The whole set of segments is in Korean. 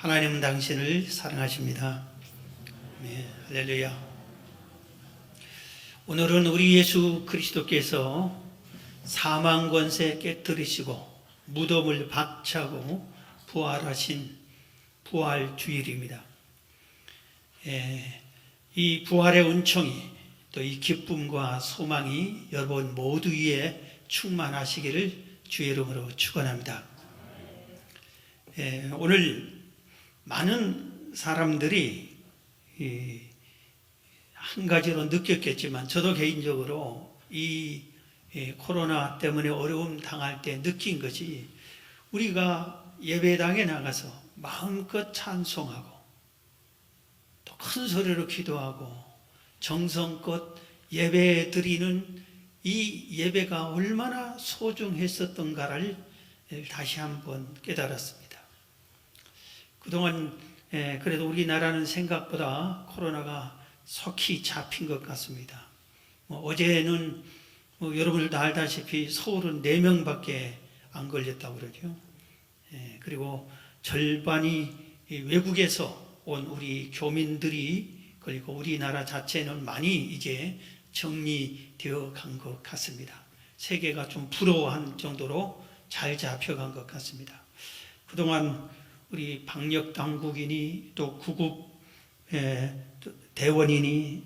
하나님은 당신을 사랑하십니다. 네, 할렐루야. 오늘은 우리 예수 그리스도께서 사망 권세 깨뜨리시고 무덤을 박차고 부활하신 부활주일입니다. 이 부활의 은총이 또 이 기쁨과 소망이 여러분 모두 위에 충만하시기를 주의 이름으로 축원합니다. 오늘 많은 사람들이 한 가지로 느꼈겠지만 저도 개인적으로 이 코로나 때문에 어려움 당할 때 느낀 것이 우리가 예배당에 나가서 마음껏 찬송하고 또 큰 소리로 기도하고 정성껏 예배 드리는 이 예배가 얼마나 소중했었던가를 다시 한번 깨달았습니다. 그동안 그래도 우리나라는 생각보다 코로나가 속히 잡힌 것 같습니다. 어제는 여러분들도 알다시피 서울은 4명밖에 안 걸렸다고 그러죠. 그리고 절반이 외국에서 온 우리 교민들이 그리고 우리나라 자체는 많이 이제 정리되어 간 것 같습니다. 세계가 좀 부러워한 정도로 잘 잡혀간 것 같습니다. 그동안 우리 방역 당국인이 또 구급 대원인이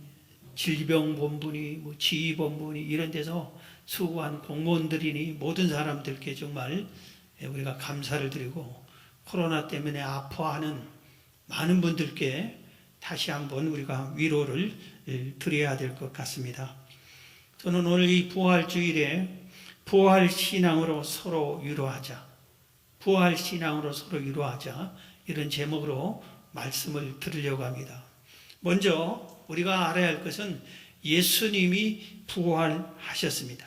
질병본부니 지휘본부니 이런 데서 수고한 공무원들이니 모든 사람들께 정말 우리가 감사를 드리고 코로나 때문에 아파하는 많은 분들께 다시 한번 우리가 위로를 드려야 될 것 같습니다. 저는 오늘 이 부활주일에 부활신앙으로 서로 위로하자, 부활신앙으로 서로 위로하자 이런 제목으로 말씀을 드리려고 합니다. 먼저 우리가 알아야 할 것은 예수님이 부활하셨습니다.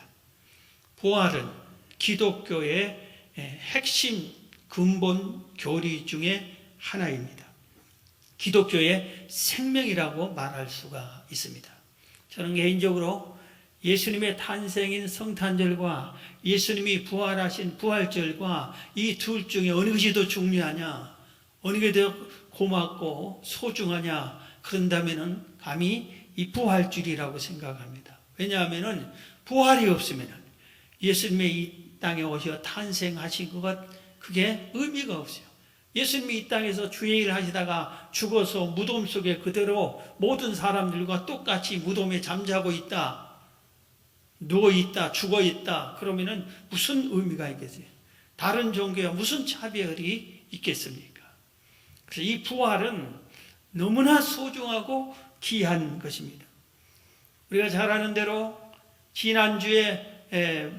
부활은 기독교의 핵심 근본 교리 중에 하나입니다. 기독교의 생명이라고 말할 수가 있습니다. 저는 개인적으로 예수님의 탄생인 성탄절과 예수님이 부활하신 부활절과 이 둘 중에 어느 것이 더 중요하냐, 어느 게 더 고맙고 소중하냐 그런다면 감히 이 부활주일이라고 생각합니다. 왜냐하면 부활이 없으면 예수님의 이 땅에 오셔 탄생하신 것 그게 의미가 없어요. 예수님이 이 땅에서 주의 일을 하시다가 죽어서 무덤 속에 그대로 모든 사람들과 똑같이 무덤에 잠자고 있다, 누워있다, 죽어있다 그러면은 무슨 의미가 있겠어요? 다른 종교와 무슨 차별이 있겠습니까? 그래서 이 부활은 너무나 소중하고 귀한 것입니다. 우리가 잘 아는 대로 지난주에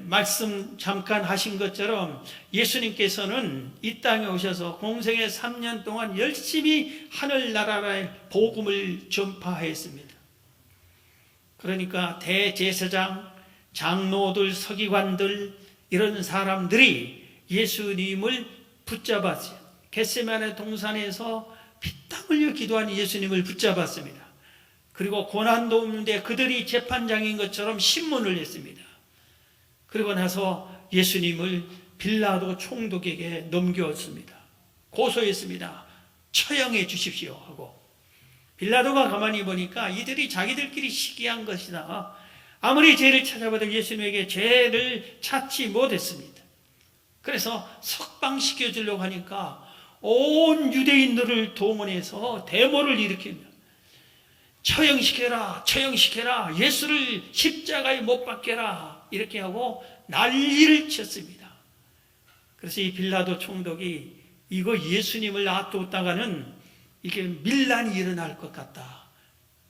말씀 잠깐 하신 것처럼 예수님께서는 이 땅에 오셔서 공생의 3년 동안 열심히 하늘나라의 복음을 전파했습니다. 그러니까 대제사장, 장로들, 서기관들 이런 사람들이 예수님을 붙잡았어요. 겟세마네 동산에서 피땀 흘려 기도한 예수님을 붙잡았습니다. 그리고 고난도 없는데 그들이 재판장인 것처럼 신문을 했습니다. 그리고 나서 예수님을 빌라도 총독에게 넘겼습니다. 고소했습니다. 처형해 주십시오 하고. 빌라도가 가만히 보니까 이들이 자기들끼리 시기한 것이다. 아무리 죄를 찾아봐도 예수님에게 죄를 찾지 못했습니다. 그래서 석방시켜 주려고 하니까 온 유대인들을 동원해서 데모를 일으킵니다. 처형시켜라, 처형시켜라, 예수를 십자가에 못 박게라 이렇게 하고 난리를 쳤습니다. 그래서 이 빌라도 총독이 이거 예수님을 놔뒀다가는 이게 밀란이 일어날 것 같다.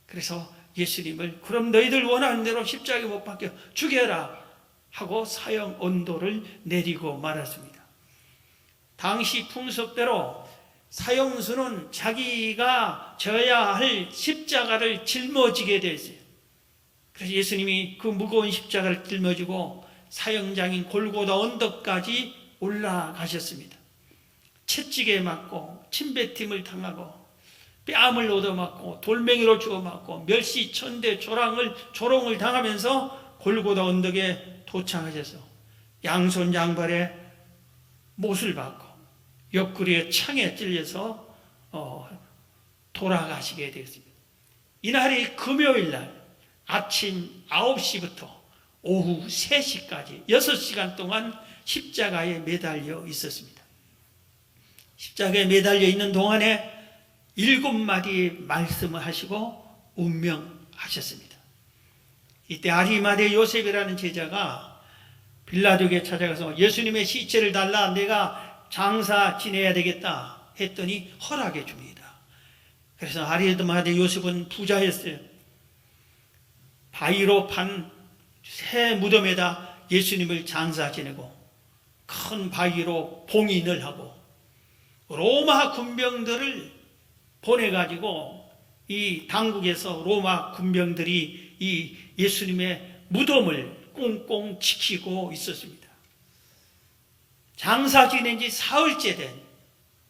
그래서 예수님을 그럼 너희들 원하는 대로 십자가에 못 박혀 죽여라 하고 사형 언도를 내리고 말았습니다. 당시 풍습대로 사형수는 자기가 져야 할 십자가를 짊어지게 됐어요. 그래서 예수님이 그 무거운 십자가를 짊어지고 사형장인 골고다 언덕까지 올라가셨습니다. 채찍에 맞고 침뱉음을 당하고 뺨을 얻어맞고 돌멩이로 주워맞고 멸시 천대 조롱을 당하면서 골고다 언덕에 도착하셔서 양손 양발에 못을 받고 옆구리에 창에 찔려서 돌아가시게 되었습니다. 이날이 금요일 날 아침 9시부터 오후 3시까지 6시간 동안 십자가에 매달려 있었습니다. 십자가에 매달려 있는 동안에 7마디의 말씀을 하시고 운명하셨습니다. 이때 아리마대 요셉이라는 제자가 빌라도에게 찾아가서 예수님의 시체를 달라, 내가 장사 지내야 되겠다 했더니 허락해 줍니다. 그래서 아리마대 요셉은 부자였어요. 바위로 판 새 무덤에다 예수님을 장사 지내고 큰 바위로 봉인을 하고 로마 군병들을 보내가지고 이 당국에서 로마 군병들이 이 예수님의 무덤을 꽁꽁 지키고 있었습니다. 장사 지낸 지 사흘째 된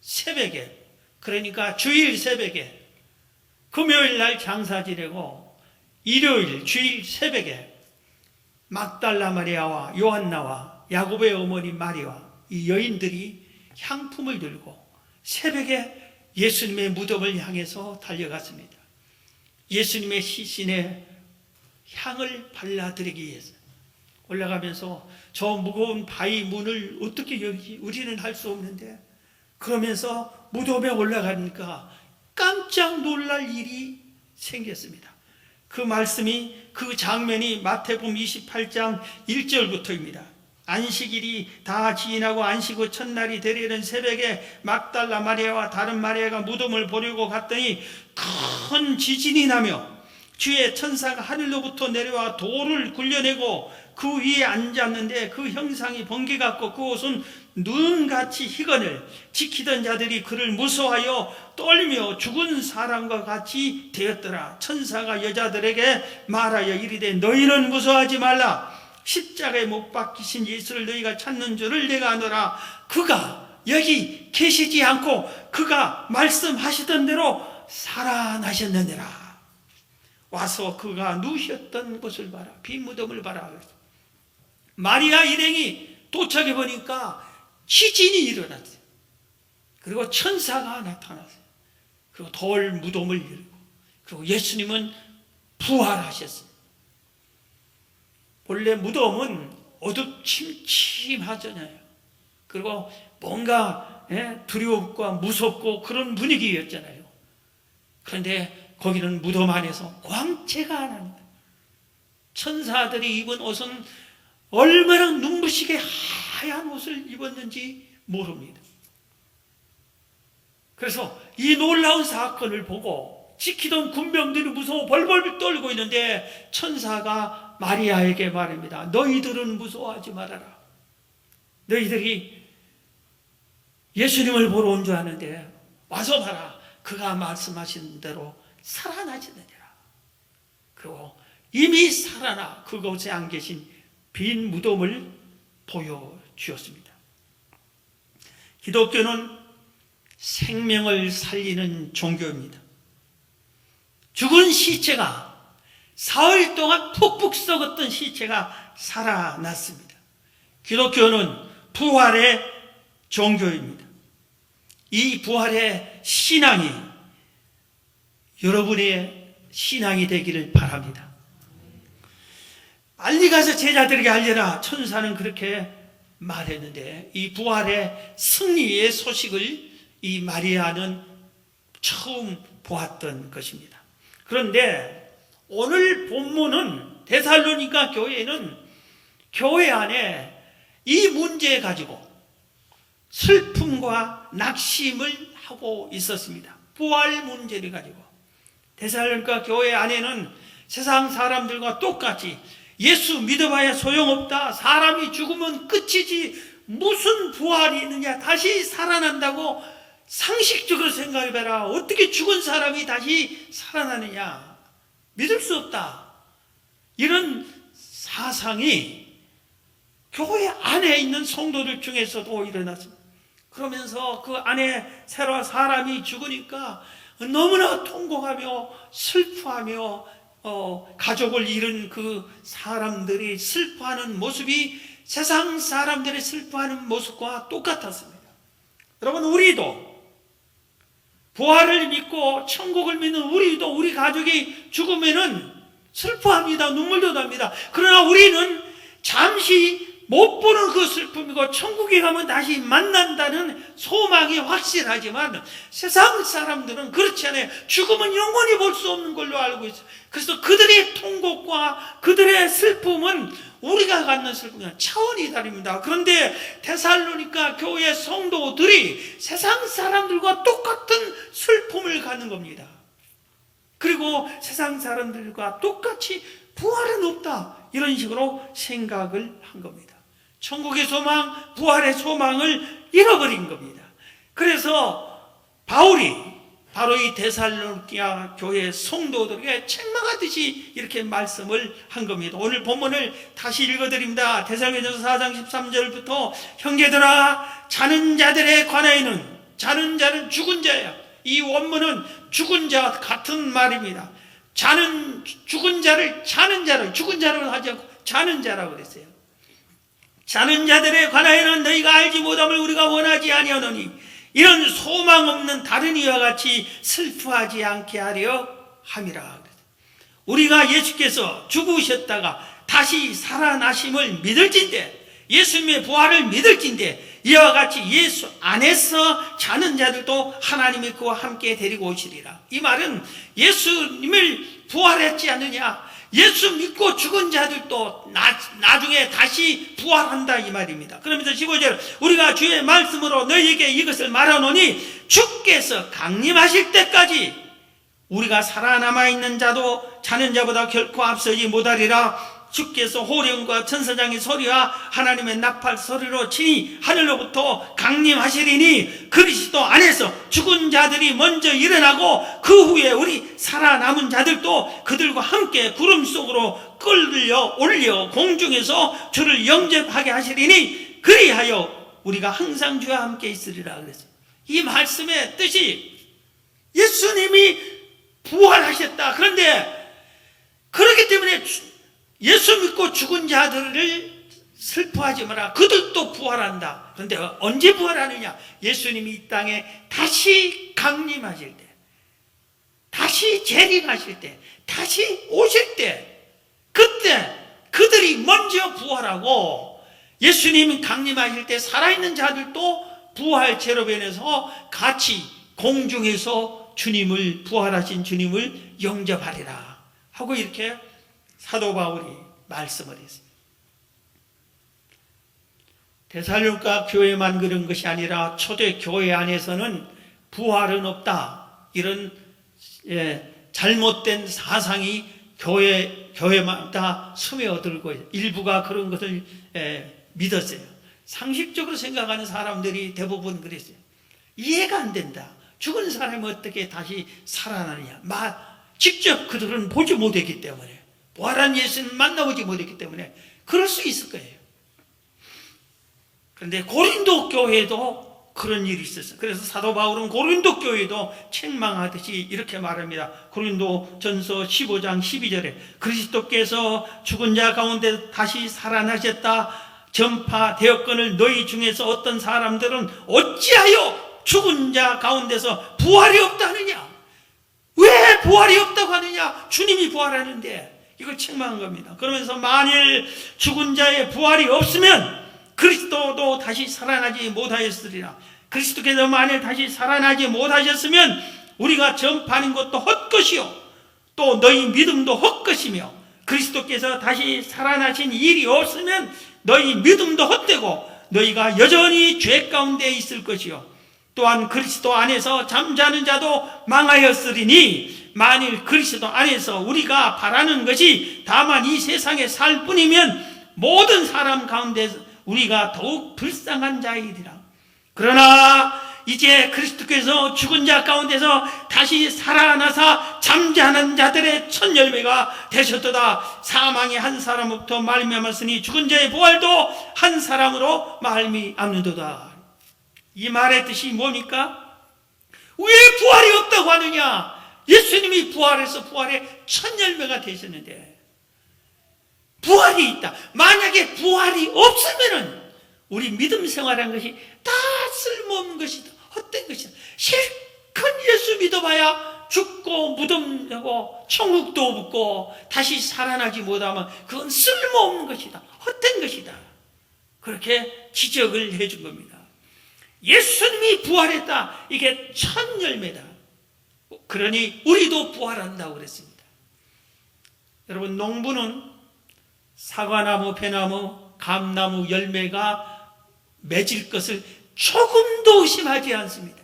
새벽에, 그러니까 주일 새벽에, 금요일 날 장사 지내고 일요일 주일 새벽에 막달라 마리아와 요한나와 야고보의 어머니 마리아, 이 여인들이 향품을 들고 새벽에 예수님의 무덤을 향해서 달려갔습니다. 예수님의 시신에 향을 발라드리기 위해서 올라가면서 저 무거운 바위 문을 어떻게 열지? 우리는 할 수 없는데. 그러면서 무덤에 올라가니까 깜짝 놀랄 일이 생겼습니다. 그 말씀이, 그 장면이 마태복음 28장 1절부터입니다. 안식일이 다 지나고 안식 후 첫날이 되려는 새벽에 막달라 마리아와 다른 마리아가 무덤을 보려고 갔더니 큰 지진이 나며 주의 천사가 하늘로부터 내려와 돌을 굴려내고 그 위에 앉았는데 그 형상이 번개 같고 그 옷은 눈같이 희건을, 지키던 자들이 그를 무서워하여 떨며 죽은 사람과 같이 되었더라. 천사가 여자들에게 말하여 이르되 너희는 무서워하지 말라. 십자가에 못 박히신 예수를 너희가 찾는 줄을 내가 아노라. 그가 여기 계시지 않고 그가 말씀하시던 대로 살아나셨느니라. 와서 그가 누우셨던 곳을 봐라. 빈 무덤을 봐라. 마리아 일행이 도착해 보니까 지진이 일어났어요. 그리고 천사가 나타났어요. 그리고 돌 무덤을 열고, 그리고 예수님은 부활하셨어요. 원래 무덤은 어둡침침하잖아요. 그리고 뭔가 두렵고 무섭고 그런 분위기였잖아요. 그런데 거기는 무덤 안에서 광채가 납니다. 천사들이 입은 옷은 얼마나 눈부시게 하얀 옷을 입었는지 모릅니다. 그래서 이 놀라운 사건을 보고 지키던 군병들이 무서워 벌벌 떨고 있는데 천사가 마리아에게 말합니다. 너희들은 무서워하지 말아라. 너희들이 예수님을 보러 온 줄 아는데 와서 봐라. 그가 말씀하신 대로 살아나시느니라. 그리고 이미 살아나 그곳에 안 계신 빈 무덤을 보여주었습니다. 기독교는 생명을 살리는 종교입니다. 죽은 시체가, 사흘 동안 푹푹 썩었던 시체가 살아났습니다. 기독교는 부활의 종교입니다. 이 부활의 신앙이 여러분의 신앙이 되기를 바랍니다. 빨리 가서 제자들에게 알려라. 천사는 그렇게 말했는데 이 부활의 승리의 소식을 이 마리아는 처음 보았던 것입니다. 그런데 오늘 본문은 데살로니가 교회는 교회 안에 이 문제 가지고 슬픔과 낙심을 하고 있었습니다. 부활 문제를 가지고 데살로니가 교회 안에는 세상 사람들과 똑같이 예수 믿어봐야 소용없다. 사람이 죽으면 끝이지 무슨 부활이 있느냐. 다시 살아난다고 상식적으로 생각해봐라. 어떻게 죽은 사람이 다시 살아나느냐. 믿을 수 없다. 이런 사상이 교회 안에 있는 성도들 중에서도 일어났습니다. 그러면서 그 안에 새로 사람이 죽으니까 너무나 통곡하며 슬퍼하며 가족을 잃은 그 사람들이 슬퍼하는 모습이 세상 사람들이 슬퍼하는 모습과 똑같았습니다. 여러분, 우리도 부활을 믿고 천국을 믿는 우리도 우리 가족이 죽으면은 슬퍼합니다. 눈물도 납니다. 그러나 우리는 잠시 못 보는 그 슬픔이고 천국에 가면 다시 만난다는 소망이 확실하지만 세상 사람들은 그렇지 않아요. 죽으면 영원히 볼 수 없는 걸로 알고 있어요. 그래서 그들의 통곡과 그들의 슬픔은 우리가 갖는 슬픔과 차원이 다릅니다. 그런데 데살로니가 교회 성도들이 세상 사람들과 똑같은 슬픔을 갖는 겁니다. 그리고 세상 사람들과 똑같이 부활은 없다, 이런 식으로 생각을 한 겁니다. 천국의 소망, 부활의 소망을 잃어버린 겁니다. 그래서 바울이 바로 이 데살로니가 교회 성도들에게 책망하듯이 이렇게 말씀을 한 겁니다. 오늘 본문을 다시 읽어드립니다. 데살로니가전서 4장 13절부터 형제들아, 자는 자들에 관하여는, 자는 자는 죽은 자예요. 이 원문은 죽은 자와 같은 말입니다. 자는, 죽은 자를 자는 자로, 죽은 자로 하지 않고 자는 자라고 그랬어요. 자는 자들에 관하여는 너희가 알지 못함을 우리가 원하지 아니하노니 이런 소망 없는 다른 이와 같이 슬퍼하지 않게 하려 함이라. 우리가 예수께서 죽으셨다가 다시 살아나심을 믿을진대, 예수님의 부활을 믿을진대, 이와 같이 예수 안에서 자는 자들도 하나님이 그와 함께 데리고 오시리라. 이 말은 예수님을 부활했지 않느냐, 예수 믿고 죽은 자들도 나중에 다시 부활한다, 이 말입니다. 그러면서 15절, 우리가 주의 말씀으로 너희에게 이것을 말하노니 주께서 강림하실 때까지 우리가 살아남아 있는 자도 자는 자보다 결코 앞서지 못하리라. 주께서 호령과 천사장의 소리와 하나님의 나팔 소리로 친히 하늘로부터 강림하시리니 그리스도 안에서 죽은 자들이 먼저 일어나고 그 후에 우리 살아남은 자들도 그들과 함께 구름 속으로 끌려 올려 공중에서 주를 영접하게 하시리니 그리하여 우리가 항상 주와 함께 있으리라 그랬어요. 이 말씀의 뜻이 예수님이 부활하셨다. 그런데 그렇기 때문에 예수 믿고 죽은 자들을 슬퍼하지 마라. 그들도 부활한다. 그런데 언제 부활하느냐? 예수님이 이 땅에 다시 강림하실 때, 다시 재림하실 때, 다시 오실 때, 그때 그들이 먼저 부활하고 예수님이 강림하실 때 살아있는 자들도 부활 제로변에서 같이 공중에서 주님을, 부활하신 주님을 영접하리라 하고 이렇게 사도 바울이 말씀을 했습니다. 데살로니가 교회만 그런 것이 아니라 초대 교회 안에서는 부활은 없다, 이런 잘못된 사상이 교회마다 스며들고 일부가 그런 것을 믿었어요. 상식적으로 생각하는 사람들이 대부분 그랬어요. 이해가 안 된다. 죽은 사람이 어떻게 다시 살아나느냐. 직접 그들은 보지 못했기 때문에, 부활한 예수는 만나보지 못했기 때문에 그럴 수 있을 거예요. 그런데 고린도 교회도 그런 일이 있었어요. 그래서 사도 바울은 고린도 교회도 책망하듯이 이렇게 말합니다. 고린도 전서 15장 12절에 그리스도께서 죽은 자 가운데 다시 살아나셨다 전파되었거늘 너희 중에서 어떤 사람들은 어찌하여 죽은 자 가운데서 부활이 없다 하느냐. 왜 부활이 없다고 하느냐. 주님이 부활하는데. 이걸 책망한 겁니다. 그러면서 만일 죽은 자의 부활이 없으면 그리스도도 다시 살아나지 못하였으리라. 그리스도께서 만일 다시 살아나지 못하셨으면 우리가 전파하는 것도 헛것이요 또 너희 믿음도 헛것이며, 그리스도께서 다시 살아나신 일이 없으면 너희 믿음도 헛되고 너희가 여전히 죄 가운데 있을 것이요 또한 그리스도 안에서 잠자는 자도 망하였으리니 만일 그리스도 안에서 우리가 바라는 것이 다만 이 세상에 살 뿐이면 모든 사람 가운데서 우리가 더욱 불쌍한 자이리라. 그러나 이제 그리스도께서 죽은 자 가운데서 다시 살아나사 잠자는 자들의 첫 열매가 되셨도다. 사망이 한 사람부터 말미암았으니 죽은 자의 부활도 한 사람으로 말미암는도다. 이 말의 뜻이 뭡니까? 왜 부활이 없다고 하느냐? 예수님이 부활해서 부활의 첫 열매가 되셨는데 부활이 있다. 만약에 부활이 없으면은 우리 믿음 생활한 것이 다 쓸모없는 것이다, 헛된 것이다. 실컷 예수 믿어봐야 죽고 무덤하고 천국도 없고 다시 살아나지 못하면 그건 쓸모없는 것이다, 헛된 것이다. 그렇게 지적을 해준 겁니다. 예수님이 부활했다, 이게 첫 열매다. 그러니 우리도 부활한다고 그랬습니다. 여러분, 농부는 사과나무, 배나무, 감나무 열매가 맺을 것을 조금도 의심하지 않습니다.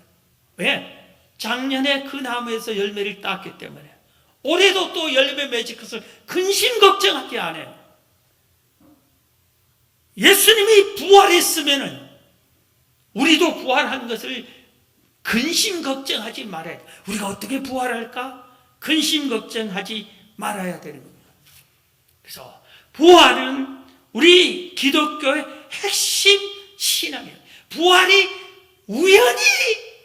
왜? 작년에 그 나무에서 열매를 땄기 때문에 올해도 또 열매 맺을 것을 근심 걱정하지 않아요. 예수님이 부활했으면은 우리도 부활한 것을 근심 걱정하지 말아야 돼. 우리가 어떻게 부활할까? 근심 걱정하지 말아야 되는 겁니다. 그래서 부활은 우리 기독교의 핵심 신앙이에요. 부활이 우연히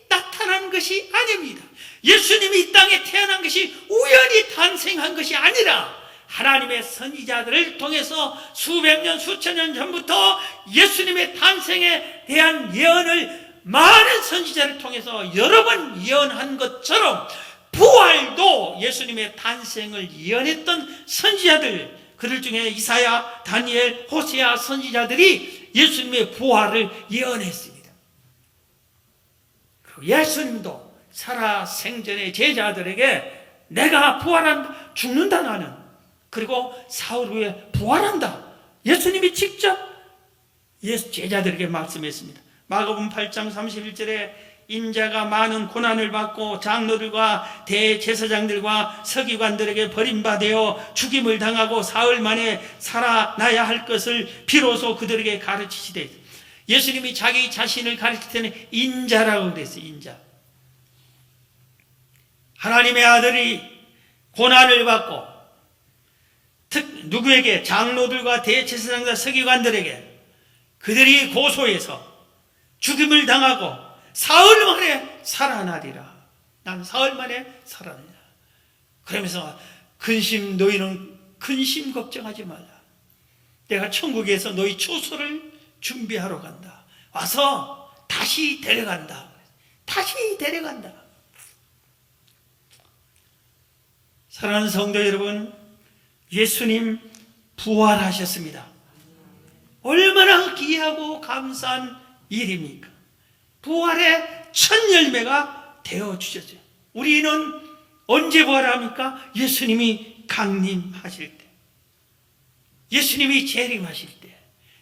나타난 것이 아닙니다. 예수님이 이 땅에 태어난 것이 우연히 탄생한 것이 아니라 하나님의 선지자들을 통해서 수백 년, 수천 년 전부터 예수님의 탄생에 대한 예언을 많은 선지자를 통해서 여러 번 예언한 것처럼 부활도 예수님의 탄생을 예언했던 선지자들, 그들 중에 이사야, 다니엘, 호세아 선지자들이 예수님의 부활을 예언했습니다. 예수님도 살아생전의 제자들에게 내가 부활한다, 죽는다 나는, 그리고 사흘 후에 부활한다, 예수님이 직접 제자들에게 말씀했습니다. 마가복음 8장 31절에 인자가 많은 고난을 받고 장로들과 대제사장들과 서기관들에게 버림받아 죽임을 당하고 사흘 만에 살아나야 할 것을 비로소 그들에게 가르치시되, 예수님이 자기 자신을 가르칠 때는 인자라고 그랬어요. 인자. 하나님의 아들이 고난을 받고 누구에게? 장로들과 대제사장과 서기관들에게 그들이 고소해서 죽임을 당하고 사흘 만에 살아나리라. 난 사흘 만에 살아나리라. 그러면서 너희는 근심 걱정하지 말라. 내가 천국에서 너희 처소를 준비하러 간다. 와서 다시 데려간다. 다시 데려간다. 사랑하는 성도 여러분, 예수님 부활하셨습니다. 얼마나 귀하고 감사한 일입니까? 부활의 첫 열매가 되어주셨어요. 우리는 언제 부활합니까? 예수님이 강림하실 때, 예수님이 재림하실 때,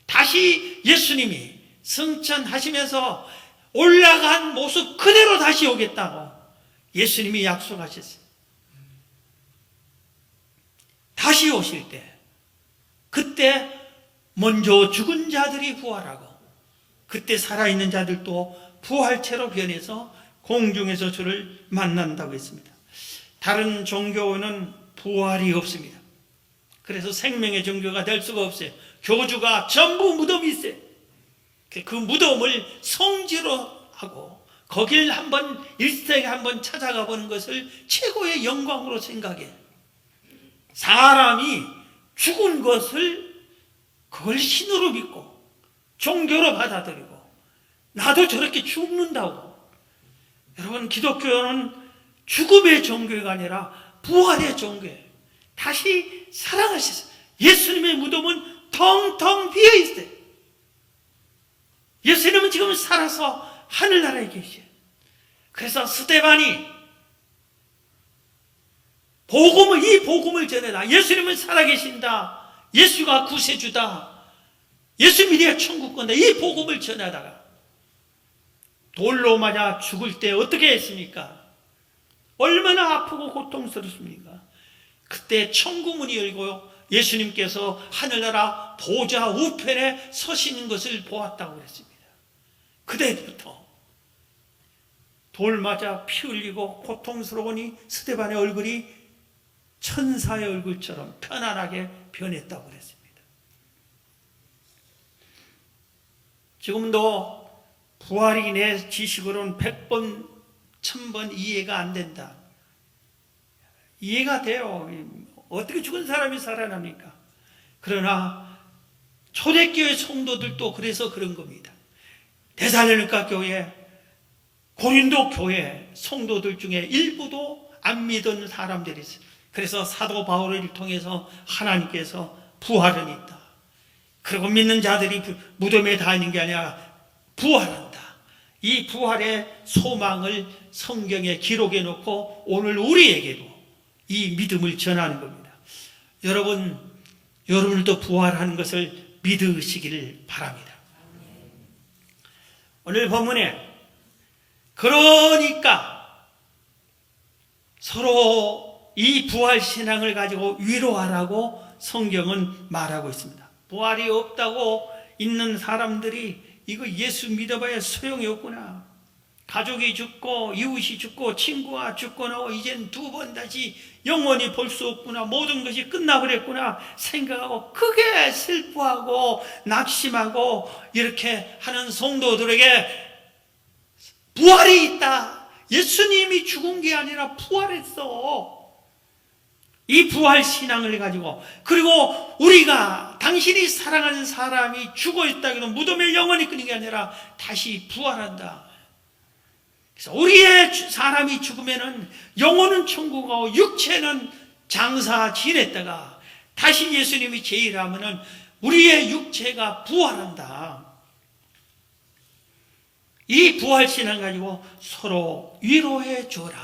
다시 예수님이 승천하시면서 올라간 모습 그대로 다시 오겠다고 예수님이 약속하셨어요. 다시 오실 때, 그때 먼저 죽은 자들이 부활하고 그때 살아있는 자들도 부활체로 변해서 공중에서 주를 만난다고 했습니다. 다른 종교는 부활이 없습니다. 그래서 생명의 종교가 될 수가 없어요. 교주가 전부 무덤이 있어요. 그 무덤을 성지로 하고 거길 한번 일생에 한번 찾아가 보는 것을 최고의 영광으로 생각해요. 사람이 죽은 것을 그걸 신으로 믿고 종교로 받아들이고 나도 저렇게 죽는다고. 여러분, 기독교는 죽음의 종교가 아니라 부활의 종교예요. 다시 살아가셨어요. 예수님의 무덤은 텅텅 비어 있어요. 예수님은 지금 살아서 하늘나라에 계셔요. 그래서 스데반이 이 복음을 전해라. 예수님은 살아계신다. 예수가 구세주다. 예수 믿어야 천국 간다. 이 복음을 전하다가 돌로 맞아 죽을 때 어떻게 했습니까? 얼마나 아프고 고통스럽습니까? 그때 천국문이 열고 예수님께서 하늘나라 보좌 우편에 서시는 것을 보았다고 그랬습니다. 그때부터 돌 맞아 피 흘리고 고통스러우니 스데반의 얼굴이 천사의 얼굴처럼 편안하게 변했다고 그랬습니다. 지금도 부활이 내 지식으로는 100번, 1000번 이해가 안 된다. 이해가 돼요. 어떻게 죽은 사람이 살아납니까? 그러나 초대교회 성도들도 그래서 그런 겁니다. 데살로니가 교회 고린도 교회 성도들 중에 일부도 안 믿은 사람들이 있어요. 그래서 사도 바울을 통해서 하나님께서 부활은 있다. 그리고 믿는 자들이 무덤에 다니는 게 아니라 부활한다. 이 부활의 소망을 성경에 기록해 놓고 오늘 우리에게도 이 믿음을 전하는 겁니다. 여러분들도 부활하는 것을 믿으시기를 바랍니다. 오늘 본문에 그러니까 서로 이 부활 신앙을 가지고 위로하라고 성경은 말하고 있습니다. 부활이 없다고 있는 사람들이 이거 예수 믿어봐야 소용이 없구나. 가족이 죽고 이웃이 죽고 친구가 죽고 이젠 두 번 다시 영원히 볼 수 없구나. 모든 것이 끝나버렸구나 생각하고 크게 슬퍼하고 낙심하고 이렇게 하는 성도들에게 부활이 있다. 예수님이 죽은 게 아니라 부활했어. 이 부활 신앙을 가지고, 그리고 우리가 당신이 사랑하는 사람이 죽어 있다 해도 무덤에 영원히 끊는 게 아니라 다시 부활한다. 그래서 우리의 사람이 죽으면은 영혼은 천국 가고 육체는 장사 지냈다가 다시 예수님이 제일하면은 우리의 육체가 부활한다. 이 부활 신앙 가지고 서로 위로해 줘라.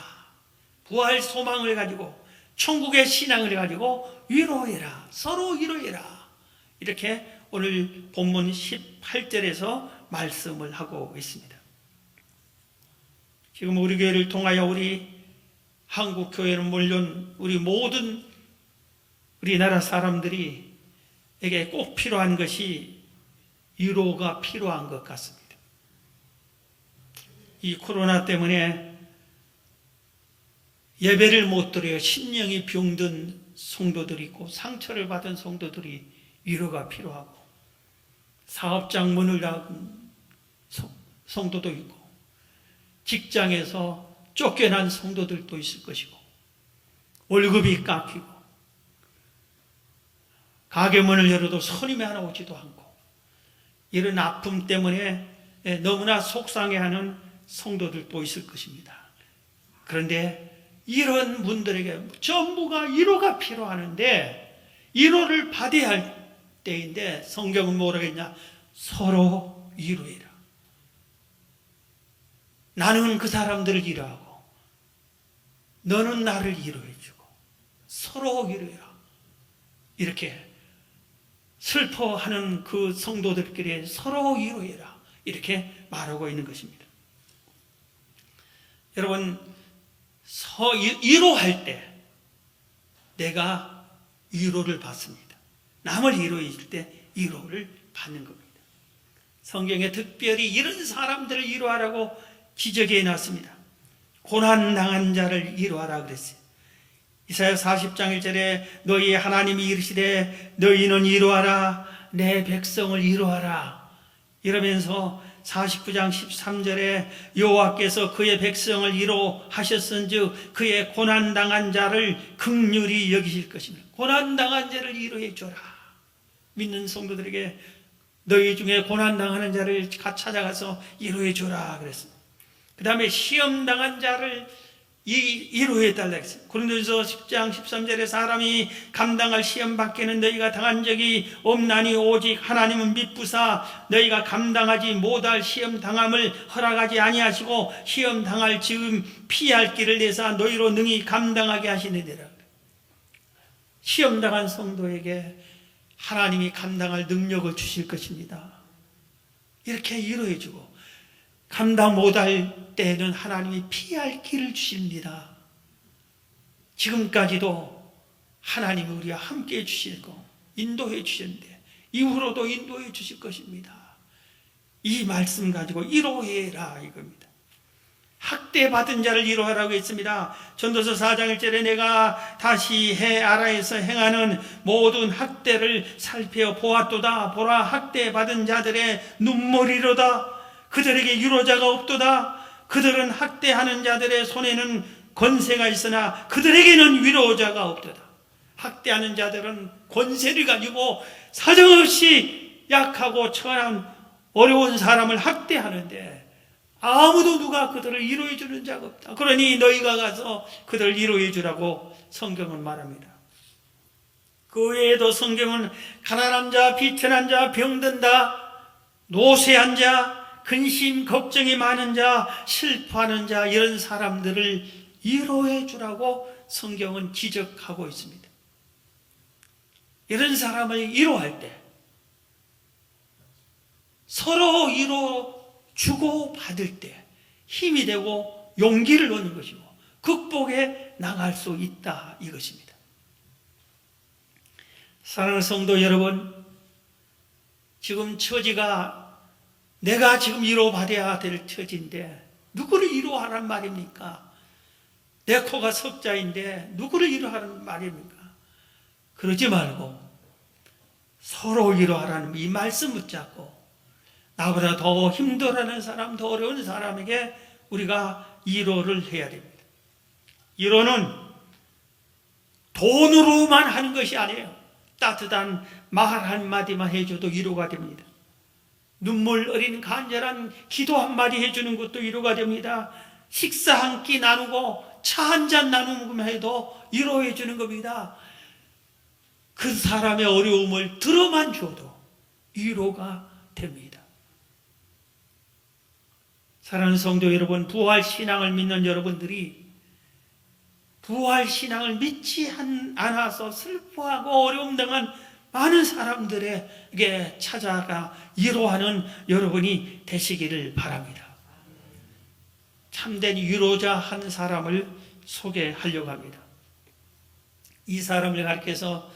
부활 소망을 가지고 천국의 신앙을 가지고 위로해라. 서로 위로해라. 이렇게 오늘 본문 18절에서 말씀을 하고 있습니다. 지금 우리 교회를 통하여 우리 한국 교회는 물론 우리 모든 우리나라 사람들이 에게 꼭 필요한 것이 위로가 필요한 것 같습니다. 이 코로나 때문에 예배를 못 드려요. 심령이 병든 성도들이 있고 상처를 받은 성도들이 위로가 필요하고 사업장 문을 닫은 성도도 있고 직장에서 쫓겨난 성도들도 있을 것이고 월급이 깎이고 가게 문을 열어도 손님이 하나 오지도 않고 이런 아픔 때문에 너무나 속상해하는 성도들도 있을 것입니다. 그런데 이런 분들에게 전부가 위로가 필요하는데 위로를 받아야 할 때인데 성경은 뭐라고 했냐? 서로 위로해라. 나는 그 사람들을 위로하고 너는 나를 위로해주고 서로 위로해라. 이렇게 슬퍼하는 그 성도들끼리 서로 위로해라. 이렇게 말하고 있는 것입니다. 여러분, 위로할 때 내가 위로를 받습니다. 남을 위로해 줄 때 위로를 받는 겁니다. 성경에 특별히 이런 사람들을 위로하라고 지적해 놨습니다. 고난당한 자를 위로하라 그랬어요. 이사야 40장 1절에 너희 하나님이 이르시되 너희는 위로하라 내 백성을 위로하라 이러면서 49장 13절에 여호와께서 그의 백성을 위로하셨은즉 그의 고난당한 자를 긍휼히 여기실 것입니다. 고난당한 자를 위로해 줘라. 믿는 성도들에게 너희 중에 고난당하는 자를 찾아가서 위로해 줘라 그랬습니다. 그 다음에 시험당한 자를 위로해달라 했어요. 고린도전서 10장 13절에 사람이 감당할 시험 밖에는 너희가 당한 적이 없나니 오직 하나님은 미쁘사 너희가 감당하지 못할 시험 당함을 허락하지 아니하시고 시험 당할 즈음 피할 길을 내사 너희로 능히 감당하게 하시느니라. 시험 당한 성도에게 하나님이 감당할 능력을 주실 것입니다. 이렇게 위로해주고 감당 못할 때에는 하나님이 피할 길을 주십니다. 지금까지도 하나님이 우리와 함께 해주시고 인도해 주셨는데 이후로도 인도해 주실 것입니다. 이 말씀 가지고 위로해라 이겁니다. 학대받은 자를 위로하라고 했습니다. 전도서 4장 1절에 내가 다시 해 아라에서 행하는 모든 학대를 살펴보았도다. 보라 학대받은 자들의 눈물이로다. 그들에게 위로자가 없도다. 그들은 학대하는 자들의 손에는 권세가 있으나 그들에게는 위로자가 없도다. 학대하는 자들은 권세를 가지고 사정없이 약하고 처한 어려운 사람을 학대하는데 아무도 누가 그들을 위로해 주는 자가 없다. 그러니 너희가 가서 그들을 위로해 주라고 성경은 말합니다. 그 외에도 성경은 가난한 자, 비천한 자, 병든 자, 노쇠한 자, 근심, 걱정이 많은 자, 슬퍼하는 자, 이런 사람들을 위로해 주라고 성경은 지적하고 있습니다. 이런 사람을 위로할 때 서로 위로 주고 받을 때 힘이 되고 용기를 얻는 것이고 극복해 나갈 수 있다, 이것입니다. 사랑하는 성도 여러분, 지금 처지가 내가 지금 위로받아야 될 처지인데 누구를 위로하란 말입니까? 내 코가 석자인데 누구를 위로하는 말입니까? 그러지 말고 서로 위로하라는 이 말씀 붙잡고 나보다 더 힘들어하는 사람, 더 어려운 사람에게 우리가 위로를 해야 됩니다. 위로는 돈으로만 하는 것이 아니에요. 따뜻한 말 한마디만 해줘도 위로가 됩니다. 눈물 어린 간절한 기도 한마디 해주는 것도 위로가 됩니다. 식사 한 끼 나누고 차 한 잔 나누기만 해도 위로해 주는 겁니다. 그 사람의 어려움을 들어만 줘도 위로가 됩니다. 사랑하는 성도 여러분, 부활신앙을 믿는 여러분들이 부활신앙을 믿지 않아서 슬퍼하고 어려움 당한 많은 사람들에게 찾아가 위로하는 여러분이 되시기를 바랍니다. 참된 위로자 한 사람을 소개하려고 합니다. 이 사람을 가리켜서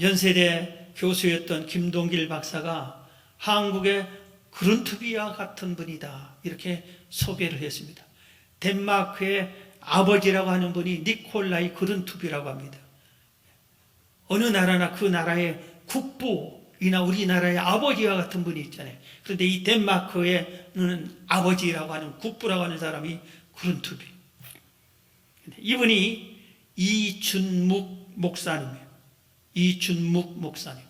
연세대 교수였던 김동길 박사가 한국의 그룬트비와 같은 분이다, 이렇게 소개를 했습니다. 덴마크의 아버지라고 하는 분이 니콜라이 그룬트비라고 합니다. 어느 나라나 그 나라의 국부이나 우리나라의 아버지와 같은 분이 있잖아요. 그런데 이 덴마크에는 아버지라고 하는 국부라고 하는 사람이 그룬트비. 이분이 이준묵 목사님이에요. 이준묵 목사님.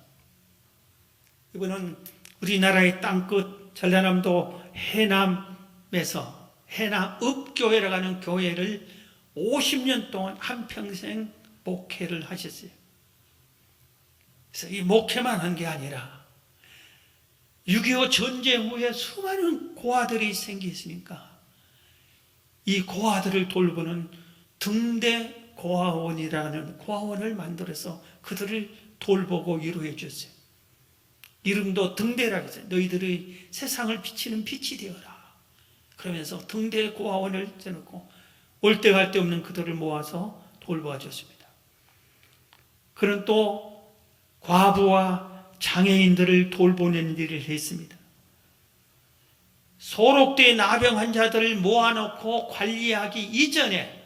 이분은 우리나라의 땅끝 전라남도 해남에서 해남읍교회라고 하는 교회를 50년 동안 한평생 목회를 하셨어요. 그래서 이 목회만 한 게 아니라 6.25 전쟁 후에 수많은 고아들이 생겼으니까 이 고아들을 돌보는 등대 고아원이라는 고아원을 만들어서 그들을 돌보고 위로해 줬어요. 이름도 등대라고 했어요. 너희들의 세상을 비치는 빛이 되어라. 그러면서 등대 고아원을 세놓고 올 때 갈 데 없는 그들을 모아서 돌보아 줬습니다. 그는 또 과부와 장애인들을 돌보는 일을 했습니다. 소록된 나병 환자들을 모아놓고 관리하기 이전에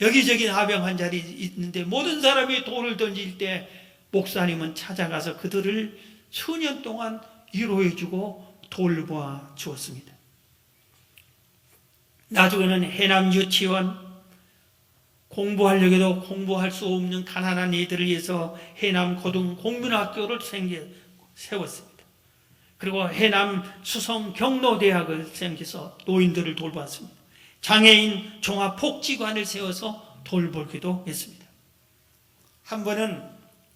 여기저기 나병 환자들이 있는데 모든 사람이 돌을 던질 때 목사님은 찾아가서 그들을 수년 동안 위로해주고 돌보아 주었습니다. 나중에는 해남 유치원, 공부하려고 해도 공부할 수 없는 가난한 이들을 위해서 해남 고등 공민학교를 세웠습니다. 그리고 해남 수성 경로대학을 생겨서 노인들을 돌봤습니다. 장애인 종합복지관을 세워서 돌보기도 했습니다. 한 번은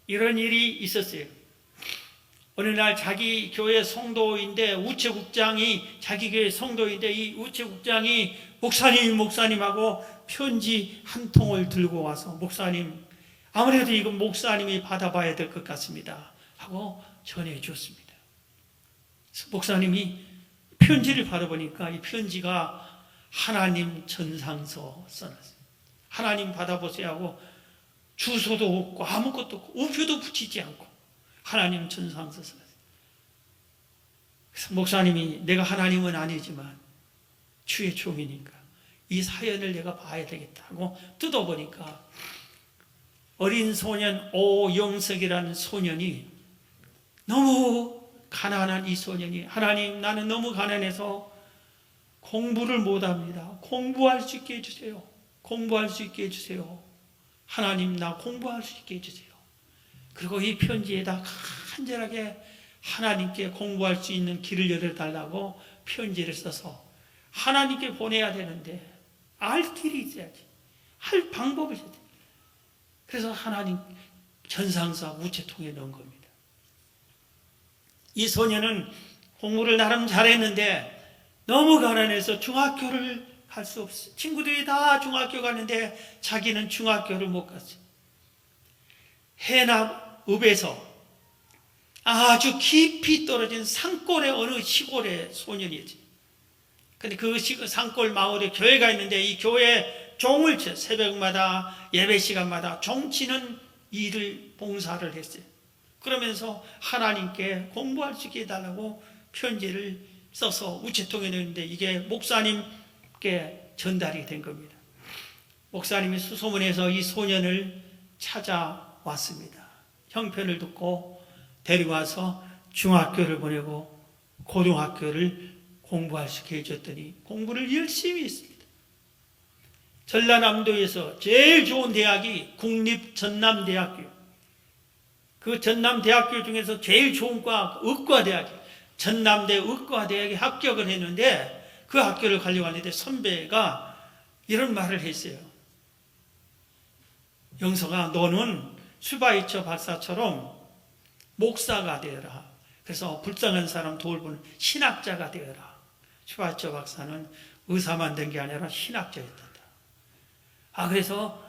이런 일이 있었어요. 어느 날 자기 교회 성도인데 우체국장이 자기 교회 성도인데 이 우체국장이 목사님하고 편지 한 통을 들고 와서 목사님, 아무래도 이건 목사님이 받아봐야 될 것 같습니다 하고 전해줬습니다. 목사님이 편지를 받아보니까 이 편지가 하나님 전상서 써놨어요. 하나님 받아보세요 하고 주소도 없고 아무것도 없고 우표도 붙이지 않고 하나님 전상서 써놨어요. 그래서 목사님이 내가 하나님은 아니지만 주의 종이니까 이 사연을 내가 봐야 되겠다 하고 뜯어보니까 어린 소년 오영석이라는 소년이 너무 가난한 이 소년이 하나님 나는 너무 가난해서 공부를 못합니다. 공부할 수 있게 해주세요. 공부할 수 있게 해주세요. 하나님 나 공부할 수 있게 해주세요. 그리고 이 편지에다 간절하게 하나님께 공부할 수 있는 길을 열어달라고 편지를 써서 하나님께 보내야 되는데 알 길이 있어야지. 할 방법이 있어야 돼. 그래서 하나님 전상사 우체통에 넣은 겁니다. 이 소녀는 공부를 나름 잘했는데 너무 가난해서 중학교를 갈 수 없어요. 친구들이 다 중학교 가는데 자기는 중학교를 못 갔어요. 해남읍에서 아주 깊이 떨어진 산골의 어느 시골의 소년이지. 근데 그 산골 마을에 교회가 있는데 이 교회에 종을 쳐 새벽마다 예배 시간마다 종치는 일을 봉사를 했어요. 그러면서 하나님께 공부할 수 있게 해달라고 편지를 써서 우체통에 넣는데 이게 목사님께 전달이 된 겁니다. 목사님이 수소문해서 이 소년을 찾아왔습니다. 형편을 듣고 데리고 와서 중학교를 보내고 고등학교를 공부할 수 있게 해줬더니 공부를 열심히 했습니다. 전라남도에서 제일 좋은 대학이 국립전남대학교. 그 전남대학교 중에서 제일 좋은 과 의과대학이에요. 전남대 의과대학에 합격을 했는데 그 학교를 가려고 하는데 선배가 이런 말을 했어요. 영석아, 너는 슈바이처 박사처럼 목사가 되어라. 그래서 불쌍한 사람 돌보는 신학자가 되어라. 슈바이처 박사는 의사만 된 게 아니라 신학자였단다. 그래서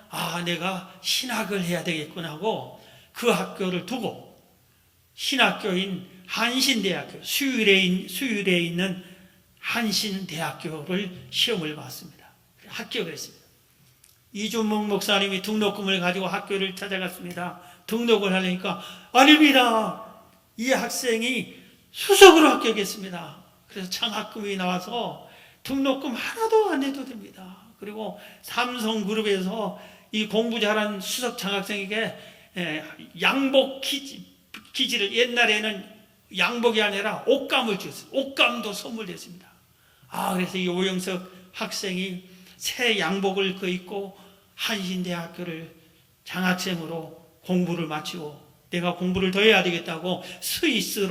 내가 신학을 해야 되겠구나 하고 그 학교를 두고 신학교인 한신대학교, 수율에 있는 한신대학교를 시험을 봤습니다. 합격을 했습니다. 이준목 목사님이 등록금을 가지고 학교를 찾아갔습니다. 등록을 하려니까 아닙니다. 이 학생이 수석으로 합격했습니다. 그래서 장학금이 나와서 등록금 하나도 안 내도 됩니다. 그리고 삼성그룹에서 이 공부 잘한 수석 장학생에게 양복 기지를 옛날에는 양복이 아니라 옷감을 줬어요. 옷감도 선물됐습니다. 그래서 이 오영석 학생이 새 양복을 입고 한신대학교를 장학생으로 공부를 마치고 내가 공부를 더 해야 되겠다고 스위스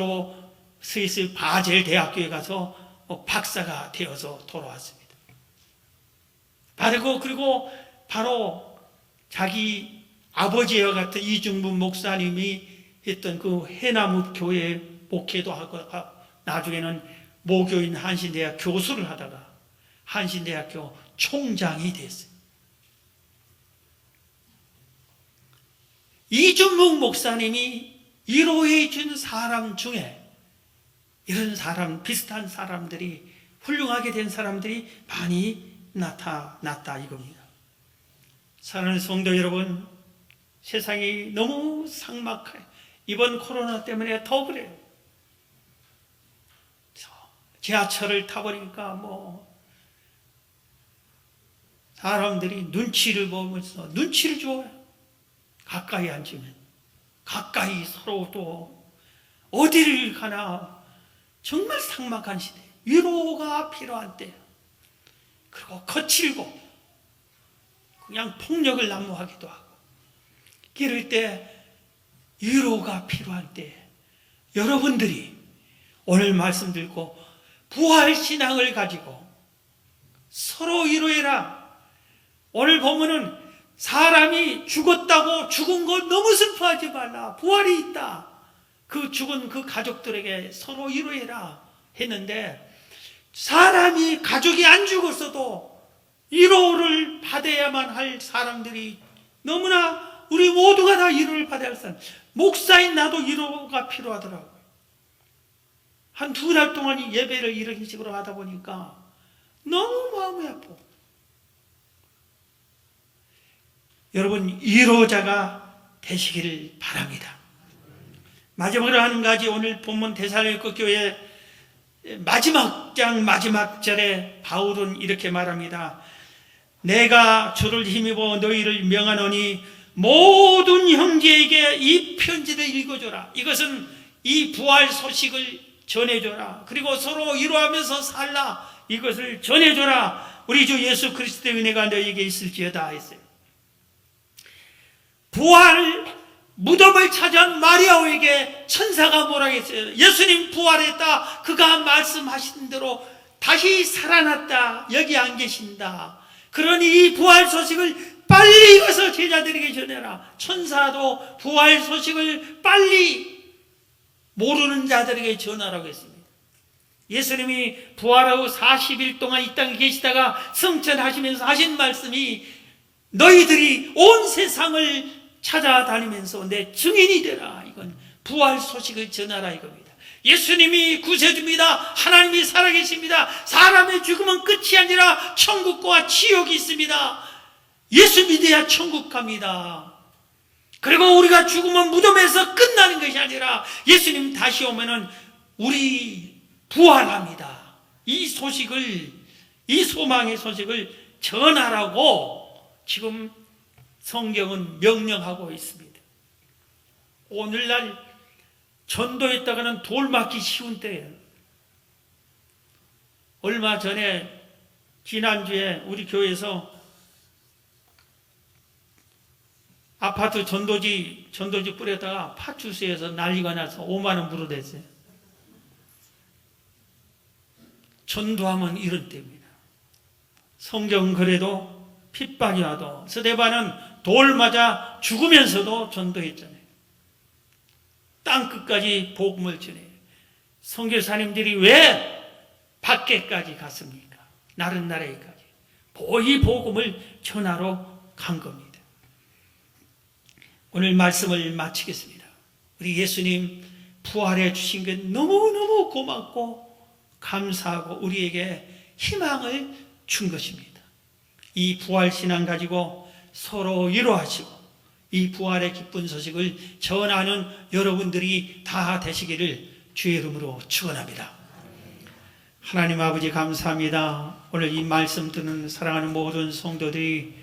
바젤 대학교에 가서 박사가 되어서 돌아왔습니다. 그리고 바로 자기 아버지와 같은 이중분 목사님이 했던 그 해남읍 교회 목회도 하고 나중에는 모교인 한신대학 교수를 하다가 한신대학교 총장이 됐어요. 이준목 목사님이 위로해 준 사람 중에 이런 사람, 비슷한 사람들이, 훌륭하게 된 사람들이 많이 나타났다 이겁니다. 사랑하는 성도 여러분, 세상이 너무 삭막해요. 이번 코로나 때문에 더 그래요. 지하철을 타버리니까 사람들이 눈치를 보면서 눈치를 줘요. 가까이 앉으면 가까이 서로 또 어디를 가나 정말 삭막한 시대, 위로가 필요한 때, 그리고 거칠고 그냥 폭력을 난무하기도 하고 이럴 때 위로가 필요할 때 여러분들이 오늘 말씀 듣고 부활신앙을 가지고 서로 위로해라. 오늘 보면은 사람이 죽었다고 죽은 거 너무 슬퍼하지 말라. 부활이 있다. 그 죽은 그 가족들에게 서로 위로해라 했는데 사람이 가족이 안 죽었어도 위로를 받아야만 할 사람들이 너무나 우리 모두가 다 위로를 받아야 할 사람. 목사인 나도 위로가 필요하더라고요. 한 2달 동안 예배를 이런 식으로 하다 보니까 너무 마음이 아프고 여러분 위로자가 되시기를 바랍니다. 마지막으로 한 가지 오늘 본문 데살로니가 교회 마지막 장 마지막 절에 바울은 이렇게 말합니다. 내가 주를 힘입어 너희를 명하노니 모든 형제에게 이 편지를 읽어줘라. 이것은 이 부활 소식을 전해줘라. 그리고 서로 위로하면서 살라. 이것을 전해줘라. 우리 주 예수 그리스도의 은혜가 너희에게 있을지어다 했어요. 부활 무덤을 찾아온 마리아에게 천사가 뭐라 했어요? 예수님 부활했다. 그가 말씀하신 대로 다시 살아났다. 여기 안 계신다. 그러니 이 부활 소식을 빨리 가서 제자들에게 전해라. 천사도 부활 소식을 빨리 모르는 자들에게 전하라고 했습니다. 예수님이 부활하고 40일 동안 이 땅에 계시다가 승천하시면서 하신 말씀이 너희들이 온 세상을 찾아다니면서 내 증인이 되라. 이건 부활 소식을 전하라 이겁니다. 예수님이 구세주입니다. 하나님이 살아계십니다. 사람의 죽음은 끝이 아니라 천국과 지옥이 있습니다. 예수 믿어야 천국 갑니다. 그리고 우리가 죽으면 무덤에서 끝나는 것이 아니라 예수님 다시 오면은 우리 부활합니다. 이 소식을, 이 소망의 소식을 전하라고 지금 성경은 명령하고 있습니다. 오늘날 전도했다가는 돌 맞기 쉬운 때예요. 얼마 전에 지난주에 우리 교회에서 아파트 전도지 뿌렸다가 파출소에서 난리가 나서 5만 원 물어댔어요. 전도하면 이런 때입니다. 성경 그래도 핍박이 와도 스데반은 돌 맞아 죽으면서도 전도했잖아요. 땅끝까지 복음을 전해요. 선교사님들이 왜 밖에까지 갔습니까? 다른 나라에까지. 이 복음을 전하러 간 겁니다. 오늘 말씀을 마치겠습니다. 우리 예수님 부활해 주신 게 너무너무 고맙고 감사하고 우리에게 희망을 준 것입니다. 이 부활신앙 가지고 서로 위로하시고 이 부활의 기쁜 소식을 전하는 여러분들이 다 되시기를 주의 이름으로 축원합니다. 하나님 아버지 감사합니다. 오늘 이 말씀 듣는 사랑하는 모든 성도들이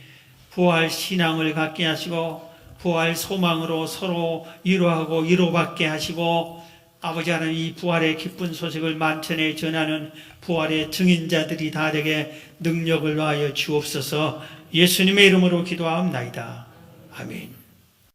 부활 신앙을 갖게 하시고 부활 소망으로 서로 위로하고 위로받게 하시고 아버지 하나님 이 부활의 기쁜 소식을 만천에 전하는 부활의 증인자들이 다 되게 능력을 더하여 주옵소서. 예수님의 이름으로 기도하옵나이다. 아멘.